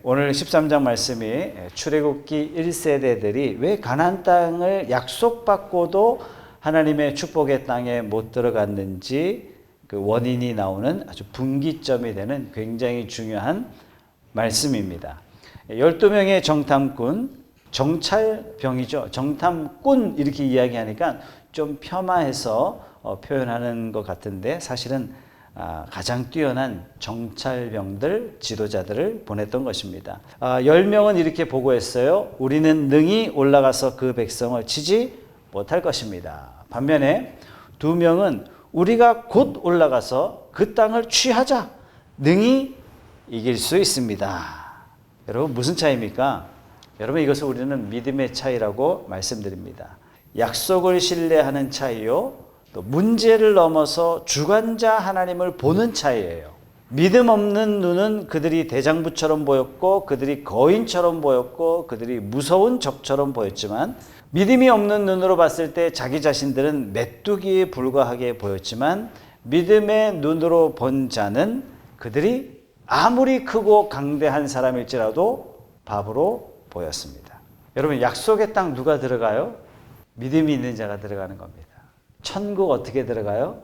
오늘 13장 말씀이 출애굽기 1세대들이 왜 가나안 땅을 약속받고도 하나님의 축복의 땅에 못 들어갔는지 그 원인이 나오는 아주 분기점이 되는 굉장히 중요한 말씀입니다. 12명의 정탐꾼, 정찰병이죠. 정탐꾼 이렇게 이야기하니까 좀 폄하해서 표현하는 것 같은데 사실은 가장 뛰어난 정찰병들, 지도자들을 보냈던 것입니다. 10명은 이렇게 보고했어요. 우리는 능히 올라가서 그 백성을 치지 못할 것입니다. 반면에 2명은 우리가 곧 올라가서 그 땅을 취하자. 능히 이길 수 있습니다. 여러분 무슨 차이입니까? 여러분 이것을 우리는 믿음의 차이라고 말씀드립니다. 약속을 신뢰하는 차이요. 또 문제를 넘어서 주관자 하나님을 보는 차이예요. 믿음 없는 눈은 그들이 대장부처럼 보였고 그들이 거인처럼 보였고 그들이 무서운 적처럼 보였지만 믿음이 없는 눈으로 봤을 때 자기 자신들은 메뚜기에 불과하게 보였지만 믿음의 눈으로 본 자는 그들이 아무리 크고 강대한 사람일지라도 바보로 보였습니다. 여러분 약속의 땅 누가 들어가요? 믿음이 있는 자가 들어가는 겁니다. 천국 어떻게 들어가요?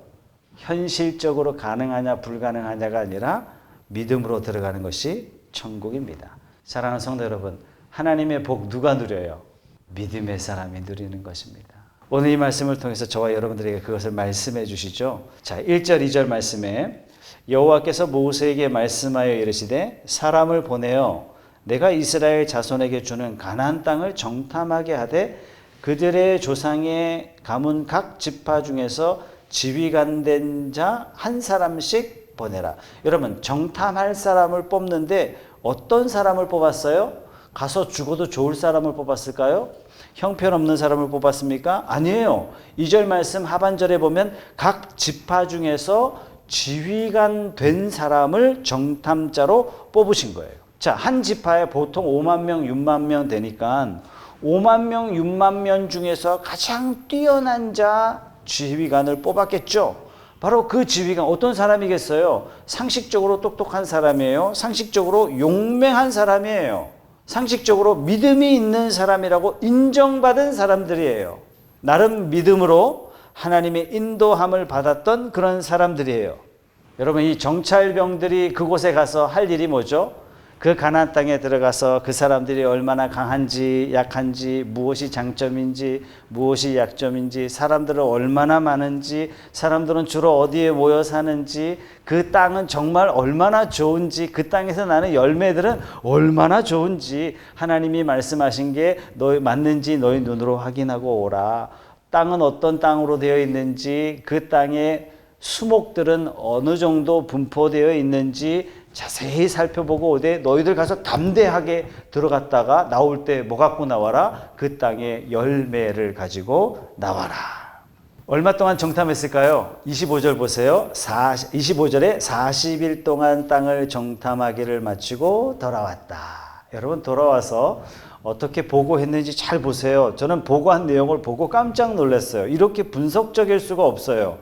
현실적으로 가능하냐 불가능하냐가 아니라 믿음으로 들어가는 것이 천국입니다. 사랑하는 성도 여러분, 하나님의 복 누가 누려요? 믿음의 사람이 누리는 것입니다. 오늘 이 말씀을 통해서 저와 여러분들에게 그것을 말씀해 주시죠. 자, 1절 2절 말씀에 여호와께서 모세에게 말씀하여 이르시되 사람을 보내어 내가 이스라엘 자손에게 주는 가나안 땅을 정탐하게 하되 그들의 조상의 가문 각 지파 중에서 지휘관 된 자 한 사람씩 보내라. 여러분 정탐할 사람을 뽑는데 어떤 사람을 뽑았어요? 가서 죽어도 좋을 사람을 뽑았을까요? 형편없는 사람을 뽑았습니까? 아니에요. 2절 말씀 하반절에 보면 각 지파 중에서 지휘관 된 사람을 정탐자로 뽑으신 거예요. 자, 한 지파에 보통 5만 명, 6만 명 되니까 5만 명, 6만 명 중에서 가장 뛰어난 자 지휘관을 뽑았겠죠. 바로 그 지휘관 어떤 사람이겠어요? 상식적으로 똑똑한 사람이에요. 상식적으로 용맹한 사람이에요. 상식적으로 믿음이 있는 사람이라고 인정받은 사람들이에요. 나름 믿음으로 하나님의 인도함을 받았던 그런 사람들이에요. 여러분 이 정찰병들이 그곳에 가서 할 일이 뭐죠? 그 가나안 땅에 들어가서 그 사람들이 얼마나 강한지 약한지 무엇이 장점인지 무엇이 약점인지 사람들은 얼마나 많은지 사람들은 주로 어디에 모여 사는지 그 땅은 정말 얼마나 좋은지 그 땅에서 나는 열매들은 얼마나 좋은지 하나님이 말씀하신 게 너희 맞는지 너희 눈으로 확인하고 오라. 땅은 어떤 땅으로 되어 있는지 그 땅의 수목들은 어느 정도 분포되어 있는지 자세히 살펴보고 오되 너희들 가서 담대하게 들어갔다가 나올 때 뭐 갖고 나와라? 그 땅의 열매를 가지고 나와라. 얼마 동안 정탐했을까요? 25절 보세요. 25절에 40일 동안 땅을 정탐하기를 마치고 돌아왔다. 여러분 돌아와서 어떻게 보고했는지 잘 보세요. 저는 보고한 내용을 보고 깜짝 놀랐어요. 이렇게 분석적일 수가 없어요.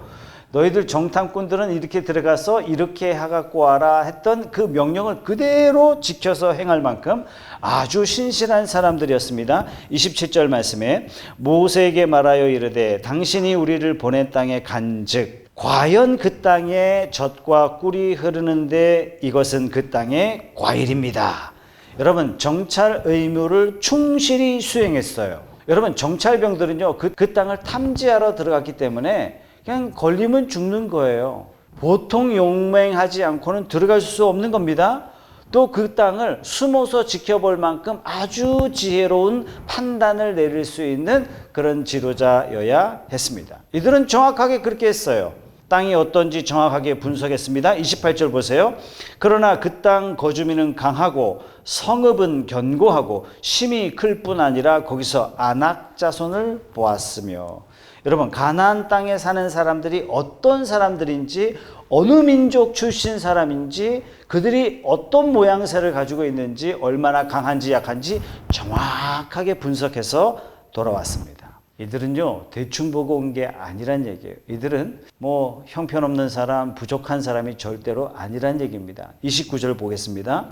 너희들 정탐꾼들은 이렇게 들어가서 이렇게 해갖고 와라 했던 그 명령을 그대로 지켜서 행할 만큼 아주 신실한 사람들이었습니다. 27절 말씀에 모세에게 말하여 이르되 당신이 우리를 보낸 땅에 간즉 과연 그 땅에 젖과 꿀이 흐르는데 이것은 그 땅의 과일입니다. 여러분 정찰 의무를 충실히 수행했어요. 여러분 정찰병들은요 그 땅을 탐지하러 들어갔기 때문에 그냥 걸리면 죽는 거예요. 보통 용맹하지 않고는 들어갈 수 없는 겁니다. 또 그 땅을 숨어서 지켜볼 만큼 아주 지혜로운 판단을 내릴 수 있는 그런 지도자여야 했습니다. 이들은 정확하게 그렇게 했어요. 땅이 어떤지 정확하게 분석했습니다. 28절 보세요. 그러나 그 땅 거주민은 강하고 성읍은 견고하고 심이 클 뿐 아니라 거기서 아낙 자손을 보았으며 여러분 가나안 땅에 사는 사람들이 어떤 사람들인지 어느 민족 출신 사람인지 그들이 어떤 모양새를 가지고 있는지 얼마나 강한지 약한지 정확하게 분석해서 돌아왔습니다. 이들은요 대충 보고 온 게 아니란 얘기예요. 이들은 뭐 형편없는 사람 부족한 사람이 절대로 아니란 얘기입니다. 29절 보겠습니다.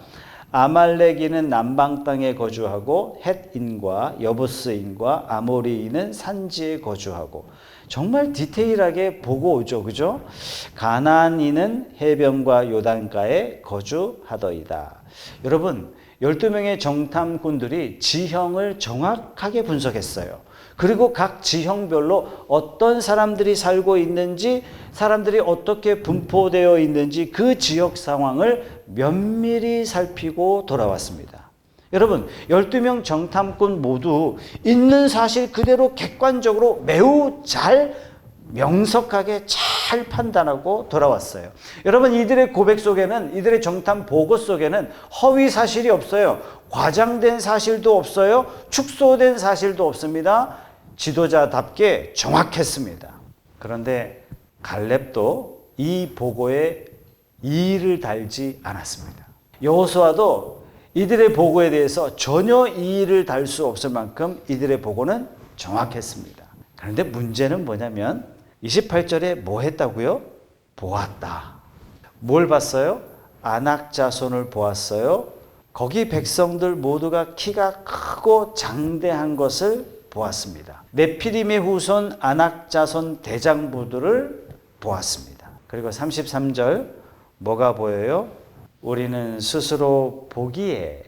아말렉인은 남방 땅에 거주하고 헷인과 여부스인과 아모리인은 산지에 거주하고. 정말 디테일하게 보고 오죠. 그죠? 가나안인은 해변과 요단가에 거주하더이다. 여러분, 12명의 정탐꾼들이 지형을 정확하게 분석했어요. 그리고 각 지형별로 어떤 사람들이 살고 있는지, 사람들이 어떻게 분포되어 있는지 그 지역 상황을 면밀히 살피고 돌아왔습니다. 여러분, 12명 정탐꾼 모두 있는 사실 그대로 객관적으로 매우 잘 명석하게 잘 판단하고 돌아왔어요. 여러분, 이들의 고백 속에는, 이들의 정탐 보고 속에는 허위 사실이 없어요. 과장된 사실도 없어요. 축소된 사실도 없습니다. 지도자답게 정확했습니다. 그런데 갈렙도 이 보고에 이의를 달지 않았습니다. 여호수아도 이들의 보고에 대해서 전혀 이의를 달 수 없을 만큼 이들의 보고는 정확했습니다. 그런데 문제는 뭐냐면 28절에 뭐 했다고요? 보았다. 뭘 봤어요? 아낙 자손을 보았어요. 거기 백성들 모두가 키가 크고 장대한 것을 보았습니다. 네피림의 후손 아낙 자손 대장부들을 보았습니다. 그리고 33절 뭐가 보여요? 우리는 스스로 보기에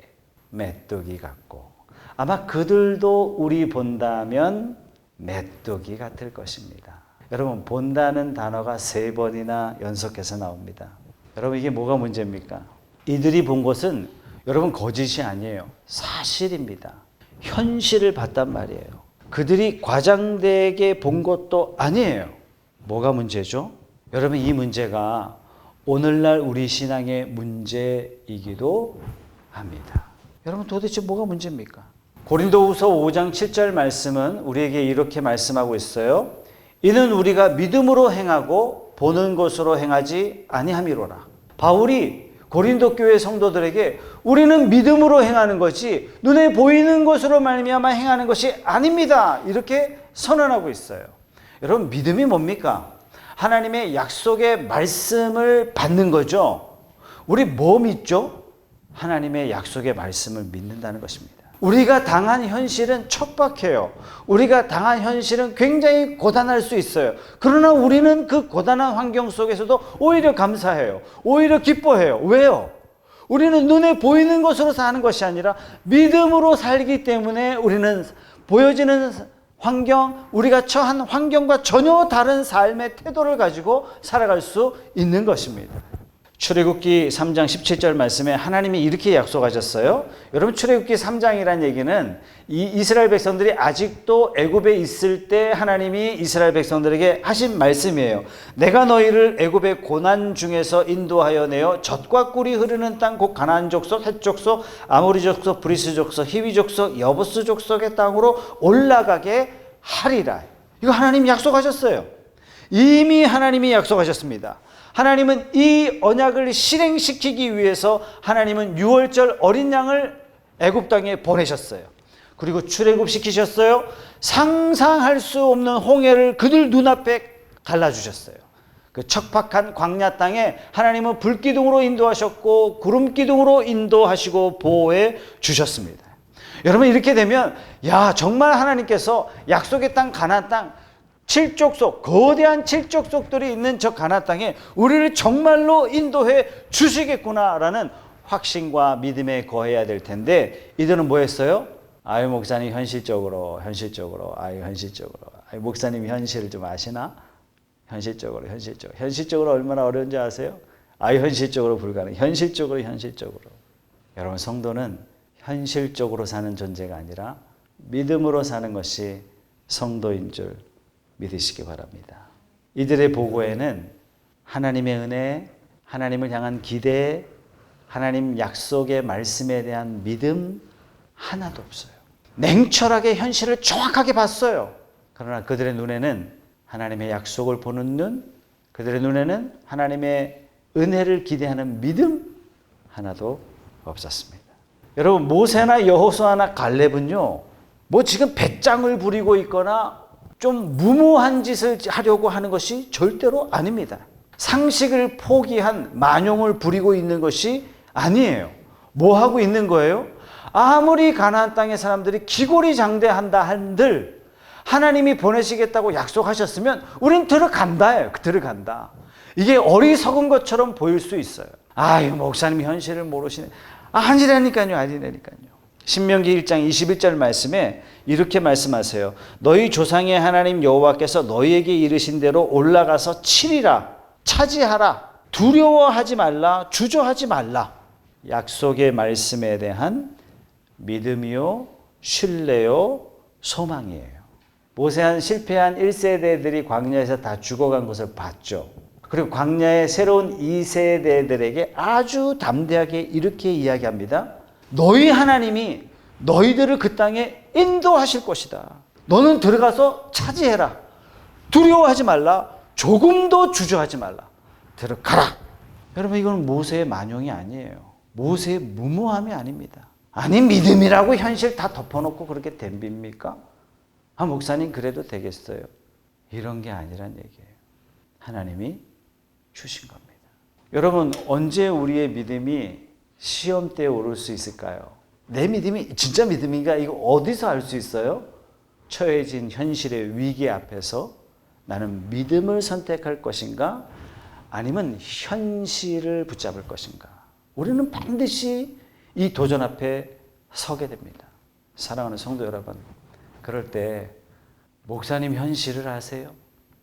메뚜기 같고, 아마 그들도 우리 본다면 메뚜기 같을 것입니다. 여러분, 본다는 단어가 3번이나 연속해서 나옵니다. 여러분, 이게 뭐가 문제입니까? 이들이 본 것은 여러분 거짓이 아니에요. 사실입니다. 현실을 봤단 말이에요. 그들이 과장되게 본 것도 아니에요. 뭐가 문제죠? 여러분, 이 문제가 오늘날 우리 신앙의 문제이기도 합니다. 여러분, 도대체 뭐가 문제입니까? 고린도후서 5장 7절 말씀은 우리에게 이렇게 말씀하고 있어요. 이는 우리가 믿음으로 행하고 보는 것으로 행하지 아니함이로라. 바울이 고린도 교회 성도들에게 우리는 믿음으로 행하는 것이 눈에 보이는 것으로 말미암아 행하는 것이 아닙니다. 이렇게 선언하고 있어요. 여러분, 믿음이 뭡니까? 하나님의 약속의 말씀을 받는 거죠. 우리 뭐 믿죠? 하나님의 약속의 말씀을 믿는다는 것입니다. 우리가 당한 현실은 척박해요. 우리가 당한 현실은 굉장히 고단할 수 있어요. 그러나 우리는 그 고단한 환경 속에서도 오히려 감사해요. 오히려 기뻐해요. 왜요? 우리는 눈에 보이는 것으로 사는 것이 아니라 믿음으로 살기 때문에 우리는 보여지는 환경, 우리가 처한 환경과 전혀 다른 삶의 태도를 가지고 살아갈 수 있는 것입니다. 출애굽기 3장 17절 말씀에 하나님이 이렇게 약속하셨어요. 여러분, 출애굽기 3장이라는 얘기는 이 이스라엘 백성들이 아직도 애굽에 있을 때 하나님이 이스라엘 백성들에게 하신 말씀이에요. 내가 너희를 애굽의 고난 중에서 인도하여 내어 젖과 꿀이 흐르는 땅 곧 가나안 족속, 헷 족속, 아모리 족속, 브리스 족속, 히위 족속, 여부스 족속의 땅으로 올라가게 하리라. 이거 하나님이 약속하셨어요. 이미 하나님이 약속하셨습니다. 하나님은 이 언약을 실행시키기 위해서 하나님은 6월절 어린 양을 애굽 땅에 보내셨어요. 그리고 출애굽시키셨어요. 상상할 수 없는 홍해를 그들 눈앞에 갈라주셨어요. 그 척박한 광야 땅에 하나님은 불기둥으로 인도하셨고 구름기둥으로 인도하시고 보호해 주셨습니다. 여러분, 이렇게 되면 야, 정말 하나님께서 약속의 땅 가나안 땅 칠족속, 거대한 칠족속들이 있는 저 가나안 땅에 우리를 정말로 인도해 주시겠구나라는 확신과 믿음에 거해야 될 텐데, 이들은 뭐 했어요? 아유, 목사님 현실적으로. 아유, 목사님 현실을 좀 아시나? 현실적으로 얼마나 어려운지 아세요? 아유, 현실적으로 불가능. 현실적으로. 여러분, 성도는 현실적으로 사는 존재가 아니라 믿음으로 사는 것이 성도인 줄 믿으시기 바랍니다. 이들의 보고에는 하나님의 은혜, 하나님을 향한 기대, 하나님 약속의 말씀에 대한 믿음 하나도 없어요. 냉철하게 현실을 정확하게 봤어요. 그러나 그들의 눈에는 하나님의 약속을 보는 눈, 그들의 눈에는 하나님의 은혜를 기대하는 믿음 하나도 없었습니다. 여러분, 모세나 여호수아나 갈렙은요, 뭐 지금 배짱을 부리고 있거나 좀 무모한 짓을 하려고 하는 것이 절대로 아닙니다. 상식을 포기한 만용을 부리고 있는 것이 아니에요. 뭐 하고 있는 거예요? 아무리 가나안 땅의 사람들이 기고리장대한다 한들 하나님이 보내시겠다고 약속하셨으면 우린 들어간다예요. 들어간다. 이게 어리석은 것처럼 보일 수 있어요. 아유, 목사님이 현실을 모르시네. 아니라니까요. 신명기 1장 21절 말씀에 이렇게 말씀하세요. 너희 조상의 하나님 여호와께서 너희에게 이르신 대로 올라가서 치리라, 차지하라, 두려워하지 말라, 주저하지 말라. 약속의 말씀에 대한 믿음이요, 신뢰요, 소망이에요. 모세한 실패한 1세대들이 광야에서 다 죽어간 것을 봤죠. 그리고 광야의 새로운 2세대들에게 아주 담대하게 이렇게 이야기합니다. 너희 하나님이 너희들을 그 땅에 인도하실 것이다. 너는 들어가서 차지해라. 두려워하지 말라. 조금도 주저하지 말라. 들어가라. 여러분, 이건 모세의 만용이 아니에요. 모세의 무모함이 아닙니다. 아니, 믿음이라고 현실 다 덮어놓고 그렇게 덤빕니까? 아, 목사님 그래도 되겠어요. 이런 게 아니란 얘기예요. 하나님이 주신 겁니다. 여러분, 언제 우리의 믿음이 시험대에 오를 수 있을까요? 내 믿음이 진짜 믿음인가? 이거 어디서 알 수 있어요? 처해진 현실의 위기 앞에서 나는 믿음을 선택할 것인가? 아니면 현실을 붙잡을 것인가? 우리는 반드시 이 도전 앞에 서게 됩니다. 사랑하는 성도 여러분, 그럴 때 목사님 현실을 아세요?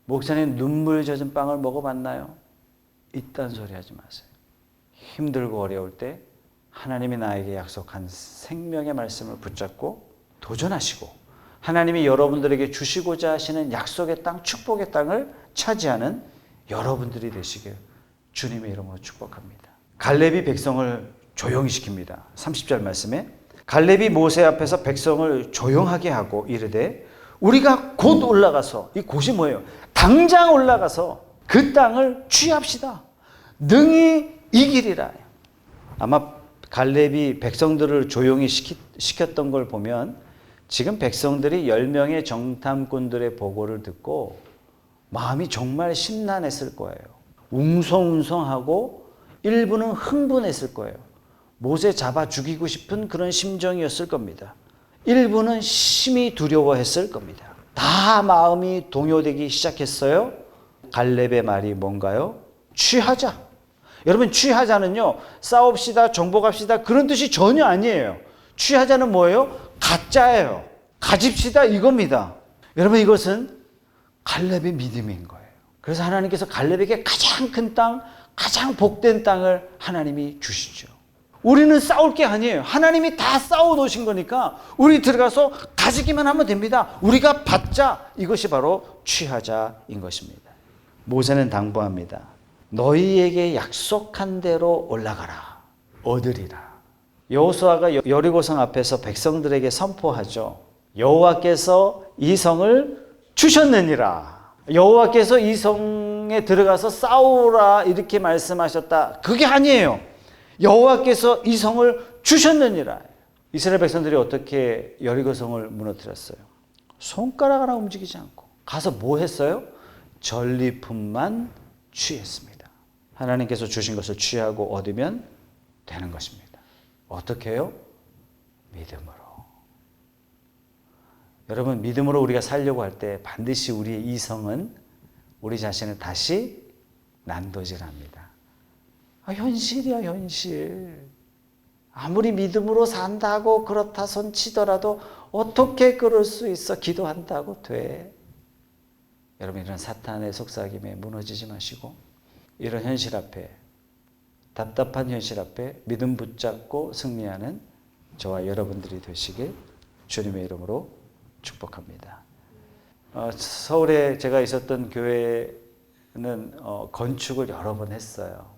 목사님 눈물 젖은 빵을 먹어봤나요? 이딴 소리 하지 마세요. 힘들고 어려울 때 하나님이 나에게 약속한 생명의 말씀을 붙잡고 도전하시고 하나님이 여러분들에게 주시고자 하시는 약속의 땅, 축복의 땅을 차지하는 여러분들이 되시길 주님의 이름으로 축복합니다. 갈렙이 백성을 조용히 시킵니다. 30절 말씀에 갈렙이 모세 앞에서 백성을 조용하게 하고 이르되 우리가 곧 올라가서, 이 곳이 뭐예요? 당장 올라가서 그 땅을 취합시다. 능히 이기리라. 아마 갈렙이 백성들을 조용히 시켰던 걸 보면 지금 백성들이 10명의 정탐꾼들의 보고를 듣고 마음이 정말 심란했을 거예요. 웅성웅성하고 일부는 흥분했을 거예요. 모세 잡아 죽이고 싶은 그런 심정이었을 겁니다. 일부는 심히 두려워했을 겁니다. 다 마음이 동요되기 시작했어요. 갈렙의 말이 뭔가요? 취하자. 여러분, 취하자는요, 싸웁시다, 정복합시다 그런 뜻이 전혀 아니에요. 취하자는 뭐예요? 가짜예요. 가집시다 이겁니다. 여러분, 이것은 갈렙의 믿음인 거예요. 그래서 하나님께서 갈렙에게 가장 큰 땅, 가장 복된 땅을 하나님이 주시죠. 우리는 싸울 게 아니에요. 하나님이 다 싸워 놓으신 거니까 우리 들어가서 가지기만 하면 됩니다. 우리가 받자. 이것이 바로 취하자인 것입니다. 모세는 당부합니다. 너희에게 약속한 대로 올라가라. 얻으리라. 여호수아가 여리고성 앞에서 백성들에게 선포하죠. 여호와께서 이 성을 주셨느니라. 여호와께서 이 성에 들어가서 싸우라 이렇게 말씀하셨다. 그게 아니에요. 여호와께서 이 성을 주셨느니라. 이스라엘 백성들이 어떻게 여리고성을 무너뜨렸어요? 손가락 하나 움직이지 않고 가서 뭐 했어요? 전리품만 취했습니다. 하나님께서 주신 것을 취하고 얻으면 되는 것입니다. 어떻게 해요? 믿음으로. 여러분, 믿음으로 우리가 살려고 할 때 반드시 우리의 이성은 우리 자신을 다시 난도질합니다. 현실이야, 현실. 아무리 믿음으로 산다고 그렇다 손 치더라도 어떻게 그럴 수 있어? 기도한다고 돼. 여러분, 이런 사탄의 속삭임에 무너지지 마시고 이런 현실 앞에, 답답한 현실 앞에 믿음 붙잡고 승리하는 저와 여러분들이 되시길 주님의 이름으로 축복합니다. 서울에 제가 있었던 교회는 건축을 여러 번 했어요.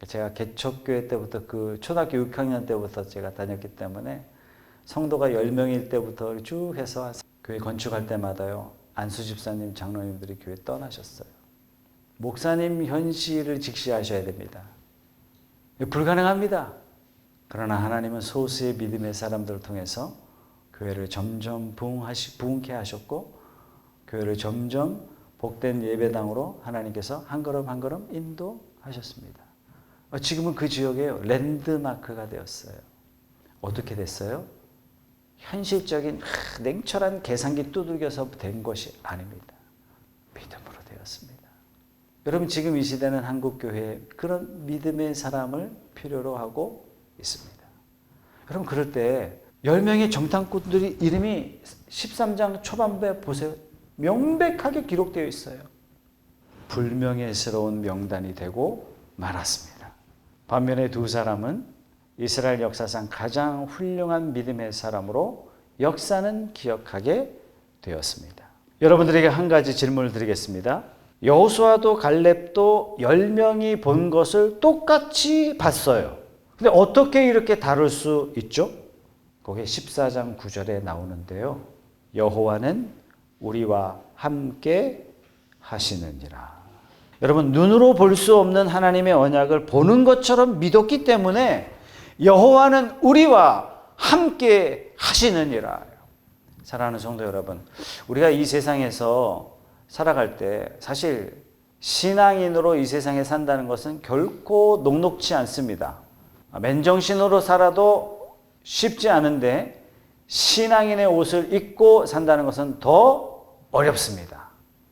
제가 개척교회 때부터 그 초등학교 6학년 때부터 제가 다녔기 때문에 성도가 10명일 때부터 쭉 해서 교회 건축할 때마다요, 안수 집사님, 장로님들이 교회 떠나셨어요. 목사님 현실을 직시하셔야 됩니다. 불가능합니다. 그러나 하나님은 소수의 믿음의 사람들을 통해서 교회를 점점 부흥케 하셨고 교회를 점점 복된 예배당으로 하나님께서 한 걸음 한 걸음 인도하셨습니다. 지금은 그 지역에 랜드마크가 되었어요. 어떻게 됐어요? 현실적인 냉철한 계산기 두들겨서 된 것이 아닙니다. 믿음으로 되었습니다. 여러분 지금 이 시대는 한국교회에 그런 믿음의 사람을 필요로 하고 있습니다. 여러분 그럴 때 10명의 정탐꾼들이 이름이 13장 초반부에 보세요. 명백하게 기록되어 있어요. 불명예스러운 명단이 되고 말았습니다. 반면에 두 사람은 이스라엘 역사상 가장 훌륭한 믿음의 사람으로 역사는 기억하게 되었습니다. 여러분들에게 한 가지 질문을 드리겠습니다. 여호수아도 갈렙도 10명이 본 것을 똑같이 봤어요. 근데 어떻게 이렇게 다를 수 있죠? 그게 14장 9절에 나오는데요. 여호와는 우리와 함께 하시느니라. 여러분 눈으로 볼 수 없는 하나님의 언약을 보는 것처럼 믿었기 때문에 여호와는 우리와 함께 하시느니라. 사랑하는 성도 여러분, 우리가 이 세상에서 살아갈 때 사실 신앙인으로 이 세상에 산다는 것은 결코 녹록지 않습니다. 맨정신으로 살아도 쉽지 않은데 신앙인의 옷을 입고 산다는 것은 더 어렵습니다.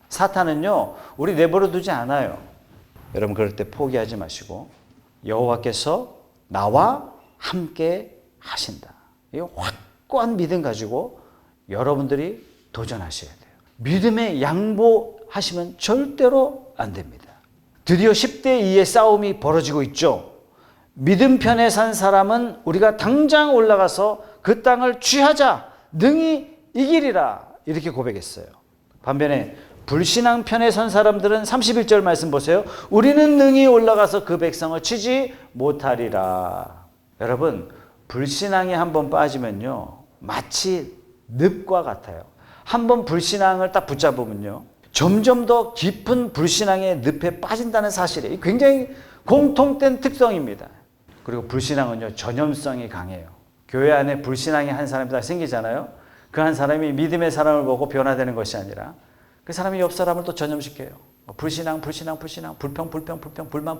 사탄은요, 우리 내버려 두지 않아요. 여러분 그럴 때 포기하지 마시고 여호와께서 나와 함께 하신다. 이 확고한 믿음 가지고 여러분들이 도전하셔야 돼요. 믿음에 양보하시면 절대로 안 됩니다. 드디어 10대 2의 싸움이 벌어지고 있죠. 믿음 편에 산 사람은 우리가 당장 올라가서 그 땅을 취하자, 능히 이기리라 이렇게 고백했어요. 반면에 불신앙 편에 선 사람들은 31절 말씀 보세요. 우리는 능히 올라가서 그 백성을 치지 못하리라. 여러분 불신앙에 한번 빠지면요 마치 늪과 같아요. 한번 불신앙을 딱 붙잡으면요 점점 더 깊은 불신앙의 늪에 빠진다는 사실이 굉장히 공통된 특성입니다. 그리고 불신앙은요 전염성이 강해요. 교회 안에 불신앙이 한 사람이 다 생기잖아요. 그 한 사람이 믿음의 사람을 보고 변화되는 것이 아니라 그 사람이 옆 사람을 또 전염시켜요. 불신앙, 불평, 불만.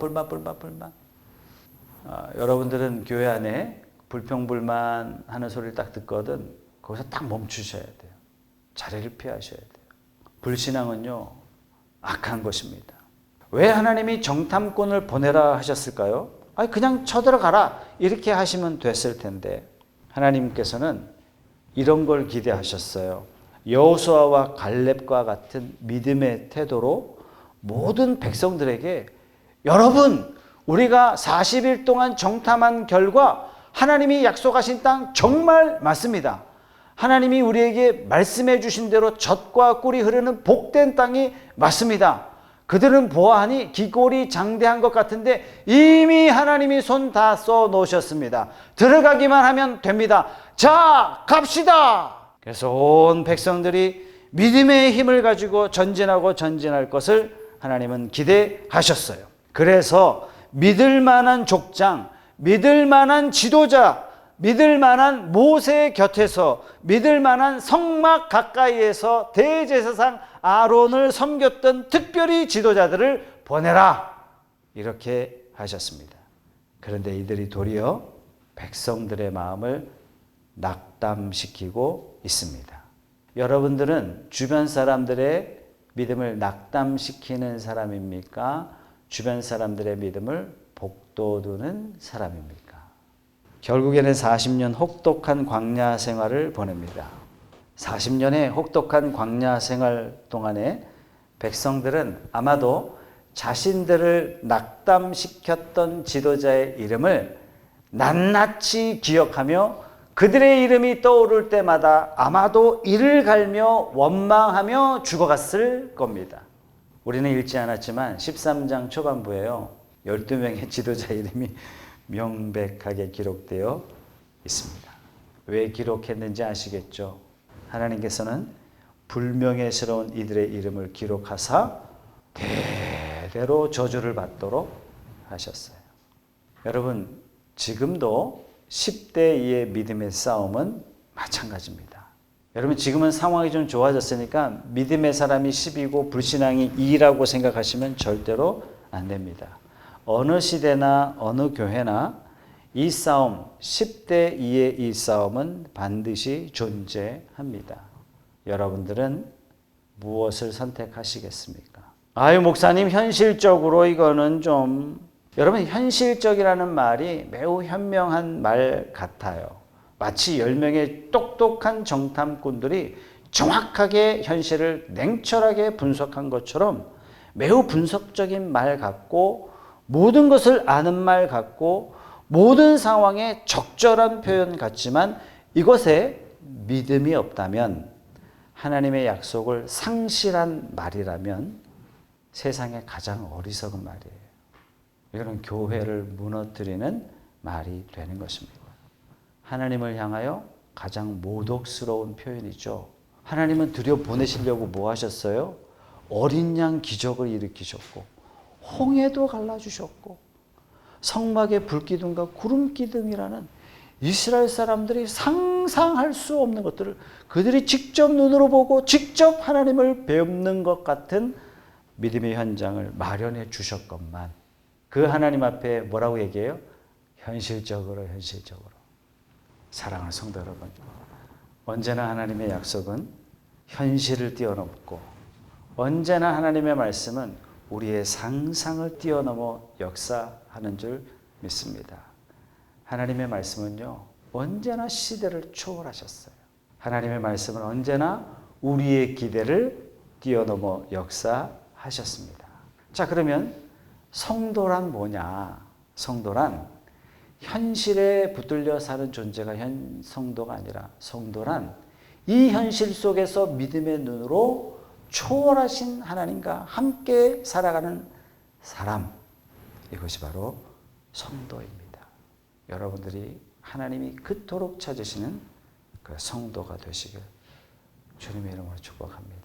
여러분들은 교회 안에 불평, 불만 하는 소리를 딱 듣거든 거기서 딱 멈추셔야 돼요. 자리를 피하셔야 돼요. 불신앙은요 악한 것입니다. 왜 하나님이 정탐꾼을 보내라 하셨을까요? 아니 그냥 쳐들어가라 이렇게 하시면 됐을 텐데 하나님께서는 이런 걸 기대하셨어요. 여호수아와 갈렙과 같은 믿음의 태도로 모든 백성들에게 여러분 우리가 40일 동안 정탐한 결과 하나님이 약속하신 땅 정말 맞습니다. 하나님이 우리에게 말씀해 주신 대로 젖과 꿀이 흐르는 복된 땅이 맞습니다. 그들은 보아하니 기골이 장대한 것 같은데 이미 하나님이 손 다 써 놓으셨습니다. 들어가기만 하면 됩니다. 자, 갑시다. 그래서 온 백성들이 믿음의 힘을 가지고 전진할 것을 하나님은 기대하셨어요. 그래서 믿을 만한 족장, 믿을 만한 지도자, 믿을 만한 모세 곁에서 믿을 만한 성막 가까이에서 대제사장 아론을 섬겼던 특별히 지도자들을 보내라 이렇게 하셨습니다. 그런데 이들이 도리어 백성들의 마음을 낙담시키고 있습니다. 여러분들은 주변 사람들의 믿음을 낙담시키는 사람입니까? 주변 사람들의 믿음을 복돋우는 사람입니까? 결국에는 40년 혹독한 광야 생활을 보냅니다. 40년의 혹독한 광야 생활 동안에 백성들은 아마도 자신들을 낙담시켰던 지도자의 이름을 낱낱이 기억하며 그들의 이름이 떠오를 때마다 아마도 이를 갈며 원망하며 죽어갔을 겁니다. 우리는 읽지 않았지만 13장 초반부에요. 12명의 지도자 이름이 명백하게 기록되어 있습니다. 왜 기록했는지 아시겠죠? 하나님께서는 불명예스러운 이들의 이름을 기록하사 대대로 저주를 받도록 하셨어요. 여러분 지금도 10대 2의 믿음의 싸움은 마찬가지입니다. 여러분 지금은 상황이 좀 좋아졌으니까 믿음의 사람이 10이고 불신앙이 2라고 생각하시면 절대로 안 됩니다. 어느 시대나 어느 교회나 이 싸움, 10대 2의 이 싸움은 반드시 존재합니다. 여러분들은 무엇을 선택하시겠습니까? 아유, 목사님, 현실적으로 이거는 좀, 여러분, 현실적이라는 말이 매우 현명한 말 같아요. 마치 10명의 똑똑한 정탐꾼들이 정확하게 현실을 냉철하게 분석한 것처럼 매우 분석적인 말 같고, 모든 것을 아는 말 같고, 모든 상황에 적절한 표현 같지만 이것에 믿음이 없다면, 하나님의 약속을 상실한 말이라면 세상에 가장 어리석은 말이에요. 이거는 교회를 무너뜨리는 말이 되는 것입니다. 하나님을 향하여 가장 모독스러운 표현이죠. 하나님은 들여보내시려고 뭐 하셨어요? 어린 양 기적을 일으키셨고, 홍해도 갈라주셨고, 성막의 불기둥과 구름기둥이라는 이스라엘 사람들이 상상할 수 없는 것들을 그들이 직접 눈으로 보고 직접 하나님을 뵙는 것 같은 믿음의 현장을 마련해 주셨건만, 그 하나님 앞에 뭐라고 얘기해요? 현실적으로. 사랑하는 성도 여러분, 언제나 하나님의 약속은 현실을 뛰어넘고, 언제나 하나님의 말씀은 우리의 상상을 뛰어넘어 역사하는 줄 믿습니다. 하나님의 말씀은요, 언제나 시대를 초월하셨어요. 하나님의 말씀은 언제나 우리의 기대를 뛰어넘어 역사하셨습니다. 자, 그러면 성도란 뭐냐? 성도란 현실에 붙들려 사는 존재가 성도가 아니라, 성도란 이 현실 속에서 믿음의 눈으로 초월하신 하나님과 함께 살아가는 사람, 이것이 바로 성도입니다. 여러분들이 하나님이 그토록 찾으시는 그 성도가 되시길 주님의 이름으로 축복합니다.